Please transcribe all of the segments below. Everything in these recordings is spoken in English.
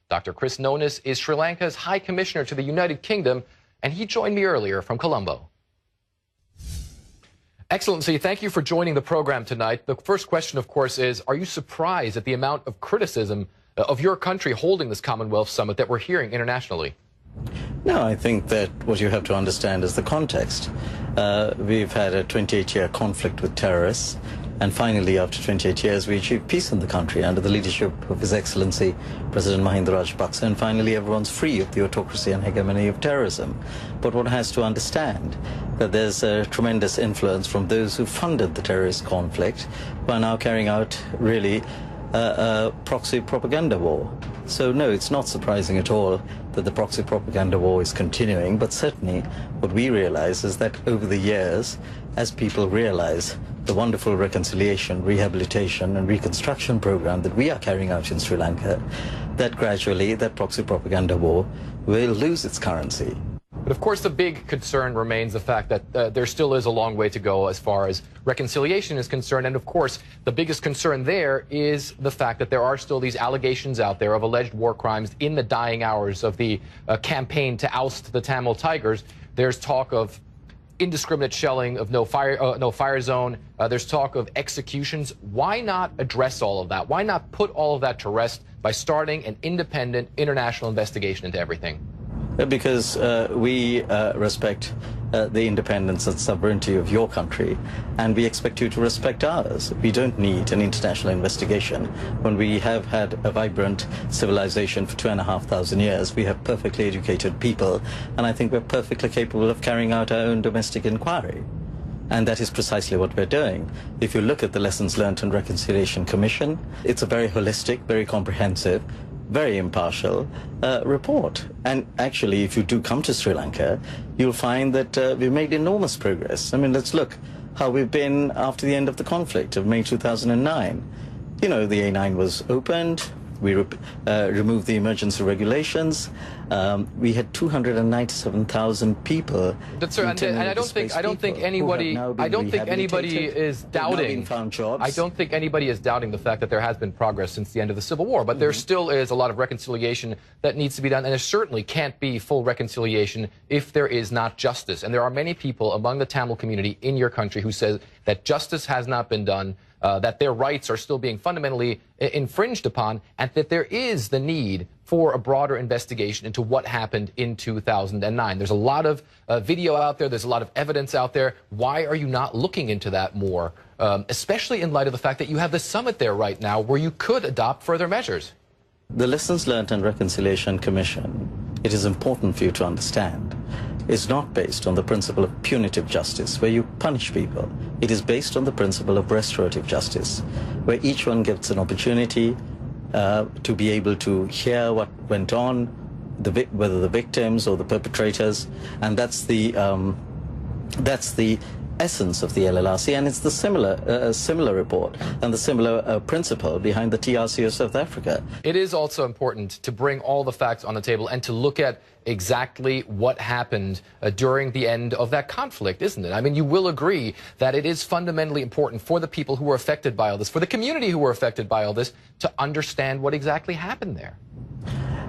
Dr. Chris Nonis is Sri Lanka's High Commissioner to the United Kingdom, and he joined me earlier from Colombo. Excellency, thank you for joining the program tonight. The first question, of course, is, are you surprised at the amount of criticism of your country holding this Commonwealth Summit that we're hearing internationally? No, I think that what you have to understand is the context. We've had a 28-year conflict with terrorists, and finally, after 28 years, we achieved peace in the country under the leadership of His Excellency President Mahinda Rajapaksa, and finally everyone's free of the autocracy and hegemony of terrorism. But one has to understand that there's a tremendous influence from those who funded the terrorist conflict, who are now carrying out really a proxy propaganda war. So no, it's not surprising at all that the proxy propaganda war is continuing, but certainly what we realize is that over the years, as people realize the wonderful reconciliation, rehabilitation and reconstruction program that we are carrying out in Sri Lanka, that gradually that proxy propaganda war will lose its currency. But of course, the big concern remains the fact that there still is a long way to go as far as reconciliation is concerned. And of course, the biggest concern there is the fact that there are still these allegations out there of alleged war crimes in the dying hours of the campaign to oust the Tamil Tigers. There's talk of indiscriminate shelling, of no fire zone. There's talk of executions. Why not address all of that? Why not put all of that to rest by starting an independent international investigation into everything? Because we respect the independence and sovereignty of your country, and we expect you to respect ours. We don't need an international investigation. When we have had a vibrant civilization for 2,500 years, we have perfectly educated people, and I think we're perfectly capable of carrying out our own domestic inquiry. And that is precisely what we're doing. If you look at the Lessons Learned and Reconciliation Commission, it's a very holistic, very comprehensive, very impartial report. And actually, if you do come to Sri Lanka, you'll find that we've made enormous progress. I mean, let's look how we've been after the end of the conflict of May 2009. You know, the A9 was opened. We removed the emergency regulations. We had 297,000 people. That's right, and I don't think anybody is doubting. I don't think anybody is doubting the fact that there has been progress since the end of the Civil War. But there still is a lot of reconciliation that needs to be done, and there certainly can't be full reconciliation if there is not justice. And there are many people among the Tamil community in your country who says that justice has not been done. That their rights are still being fundamentally infringed upon, and that there is the need for a broader investigation into what happened in 2009. There's a lot of video out there. There's a lot of evidence out there. Why are you not looking into that more, especially in light of the fact that you have the summit there right now where you could adopt further measures? The Lessons Learned and Reconciliation Commission, it is important for you to understand, is not based on the principle of punitive justice, where you punish people. It is based on the principle of restorative justice, where each one gets an opportunity to be able to hear what went on, whether the victims or the perpetrators, and that's the essence of the LLRC, and it's the similar report and the similar principle behind the TRC of South Africa. It is also important to bring all the facts on the table and to look at exactly what happened during the end of that conflict, isn't it? I mean, you will agree that it is fundamentally important for the people who were affected by all this, for the community who were affected by all this, to understand what exactly happened there.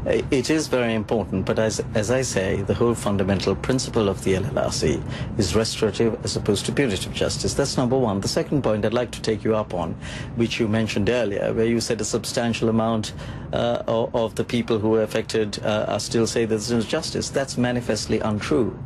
It is very important, but as I say, the whole fundamental principle of the LLRC is restorative as opposed to punitive justice. That's number one. The second point I'd like to take you up on, which you mentioned earlier, where you said a substantial amount of the people who were affected are still say there's no justice. That's manifestly untrue.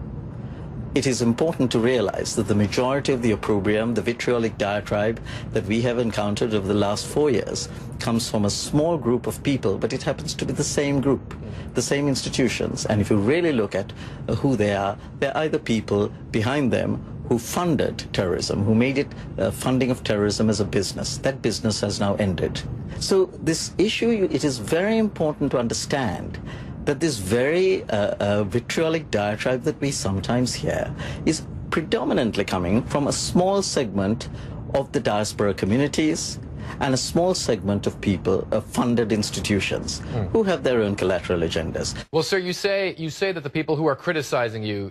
It is important to realize that the majority of the opprobrium, the vitriolic diatribe that we have encountered over the last 4 years comes from a small group of people, but it happens to be the same group, the same institutions. And if you really look at who they are, they're either people behind them who funded terrorism, who made it funding of terrorism as a business. That business has now ended. So this issue, it is very important to understand that this very vitriolic diatribe that we sometimes hear is predominantly coming from a small segment of the diaspora communities and a small segment of people, funded institutions, who have their own collateral agendas. Well, sir, you say that the people who are criticizing you,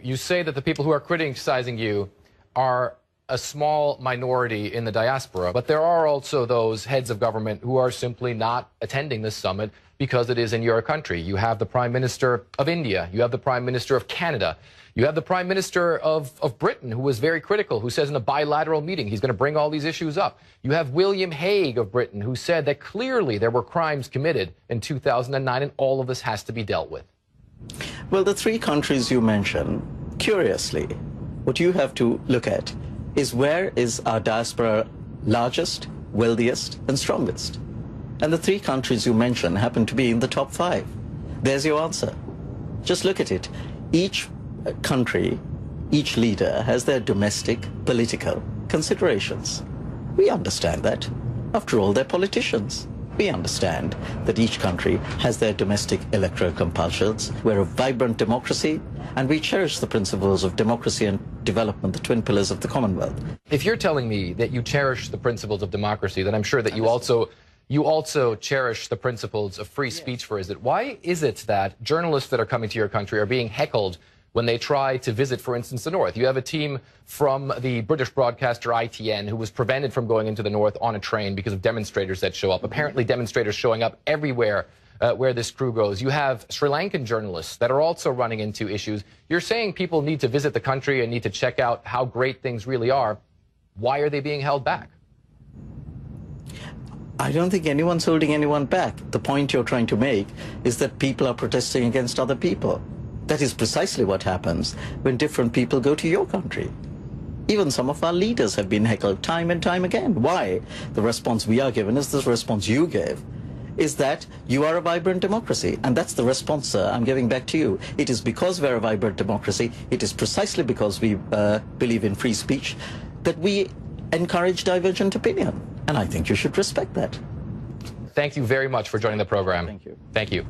are a small minority in the diaspora, but there are also those heads of government who are simply not attending this summit because it is in your country. You have the Prime Minister of India, you have the Prime Minister of Canada, you have the Prime Minister of Britain, who was very critical, who says in a bilateral meeting he's going to bring all these issues up. You have William Hague of Britain, who said that clearly there were crimes committed in 2009 and all of this has to be dealt with. Well, the three countries you mention, curiously, what you have to look at is where is our diaspora largest, wealthiest, and strongest. And the three countries you mention happen to be in the top 5. There's your answer. Just look at it. Each country, each leader has their domestic political considerations. We understand that. After all, they're politicians. We understand that each country has their domestic electoral compulsions. We're a vibrant democracy, and we cherish the principles of democracy and development, the twin pillars of the Commonwealth. If you're telling me that you cherish the principles of democracy, then I'm sure that you also cherish the principles of free speech, for is it? Why is it that journalists that are coming to your country are being heckled when they try to visit, for instance, the North? You have a team from the British broadcaster ITN who was prevented from going into the North on a train because of demonstrators that show up. Apparently demonstrators showing up everywhere where this crew goes. You have Sri Lankan journalists that are also running into issues. You're saying people need to visit the country and need to check out how great things really are. Why are they being held back? I don't think anyone's holding anyone back. The point you're trying to make is that people are protesting against other people. That is precisely what happens when different people go to your country. Even some of our leaders have been heckled time and time again. Why? The response we are given is the response you gave, is that you are a vibrant democracy. And that's the response, sir, I'm giving back to you. It is because we're a vibrant democracy, it is precisely because we believe in free speech, that we encourage divergent opinion. And I think you should respect that. Thank you very much for joining the program. Thank you. Thank you.